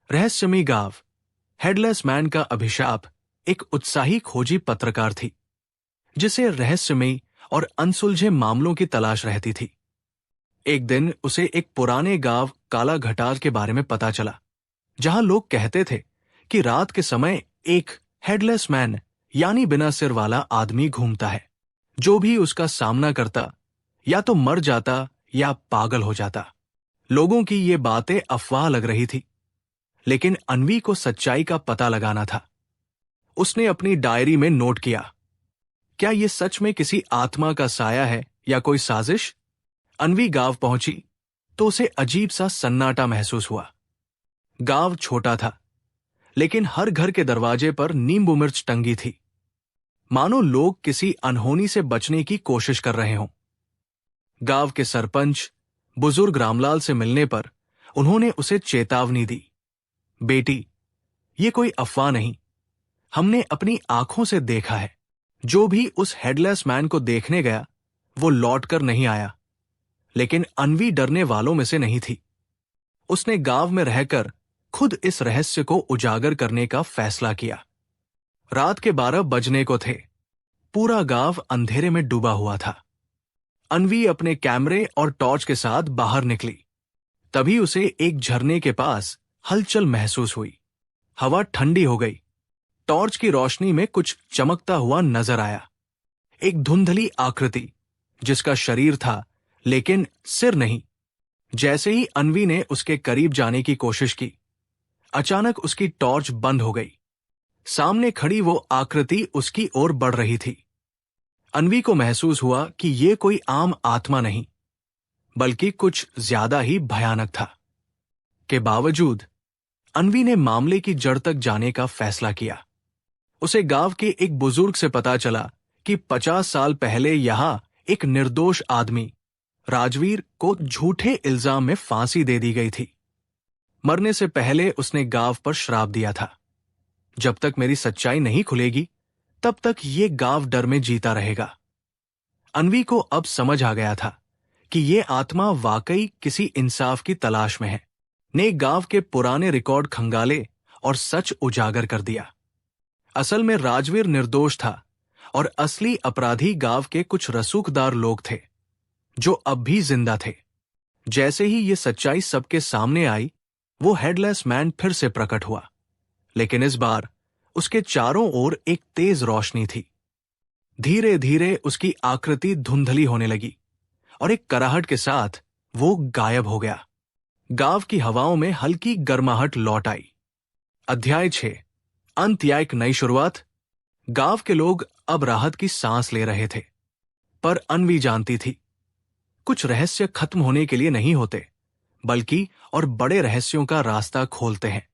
रहस्यमयी गांव। Headless man का अभिशाप एक उत्साही खोजी पत्रकार थी, जिसे रहस्यमयी और अनसुलझे मामलों की तलाश रहती थी। एक दिन उसे एक पुराने गांव काला घटार के बारे में पता चला, जहां लोग कहते थे कि रात के समय एक हेडलेस मैन यानी बिना सिर वाला आदमी घूमता है, जो भी उसका सामना करता या तो मर जाता या पागल हो जाता। लोगों की ये बातें अफवाह लग रही थी, लेकिन अन्वी को सच्चाई का पता लगाना था। उसने अपनी डायरी में नोट किया, क्या यह सच में किसी आत्मा का साया है या कोई साजिश? अन्वी गांव पहुंची तो उसे अजीब सा सन्नाटा महसूस हुआ। गांव छोटा था, लेकिन हर घर के दरवाजे पर नींबू मिर्च टंगी थी, मानो लोग किसी अनहोनी से बचने की कोशिश कर रहे हों। गांव के सरपंच बुजुर्ग रामलाल से मिलने पर उन्होंने उसे चेतावनी दी, बेटी, ये कोई अफवाह नहीं, हमने अपनी आंखों से देखा है। जो भी उस हेडलेस मैन को देखने गया वो लौटकर नहीं आया। लेकिन अन्वी डरने वालों में से नहीं थी। उसने गांव में रहकर खुद इस रहस्य को उजागर करने का फैसला किया। रात के 12 बजने को थे। पूरा गांव अंधेरे में डूबा हुआ था। अन्वी अपने कैमरे और टॉर्च के साथ बाहर निकली। तभी उसे एक झरने के पास हलचल महसूस हुई। हवा ठंडी हो गई। टॉर्च की रोशनी में कुछ चमकता हुआ नजर आया। एक धुंधली आकृति, जिसका शरीर था लेकिन सिर नहीं। जैसे ही अन्वी ने उसके करीब जाने की कोशिश की, अचानक उसकी टॉर्च बंद हो गई। सामने खड़ी वो आकृति उसकी ओर बढ़ रही थी। अन्वी को महसूस हुआ कि यह कोई आम आत्मा नहीं, बल्कि कुछ ज्यादा ही भयानक था। के बावजूद अन्वी ने मामले की जड़ तक जाने का फैसला किया। उसे गांव के एक बुजुर्ग से पता चला कि 50 साल पहले यहां एक निर्दोष आदमी राजवीर को झूठे इल्जाम में फांसी दे दी गई थी। मरने से पहले उसने गांव पर श्राप दिया था, जब तक मेरी सच्चाई नहीं खुलेगी तब तक ये गांव डर में जीता रहेगा। अन्वी को अब समझ आ गया था कि ये आत्मा वाकई किसी इंसाफ की तलाश में है। ने गांव के पुराने रिकॉर्ड खंगाले और सच उजागर कर दिया। असल में राजवीर निर्दोष था और असली अपराधी गांव के कुछ रसूखदार लोग थे, जो अब भी जिंदा थे। जैसे ही ये सच्चाई सबके सामने आई, वो हेडलेस मैन फिर से प्रकट हुआ, लेकिन इस बार उसके चारों ओर एक तेज रोशनी थी। धीरे धीरे उसकी आकृति धुंधली होने लगी और एक कराहट के साथ वो गायब हो गया। गांव की हवाओं में हल्की गर्माहट लौट आई। अध्याय 6। अंत या एक नई शुरुआत। गांव के लोग अब राहत की सांस ले रहे थे, पर अन्वी जानती थी, कुछ रहस्य खत्म होने के लिए नहीं होते, बल्कि और बड़े रहस्यों का रास्ता खोलते हैं।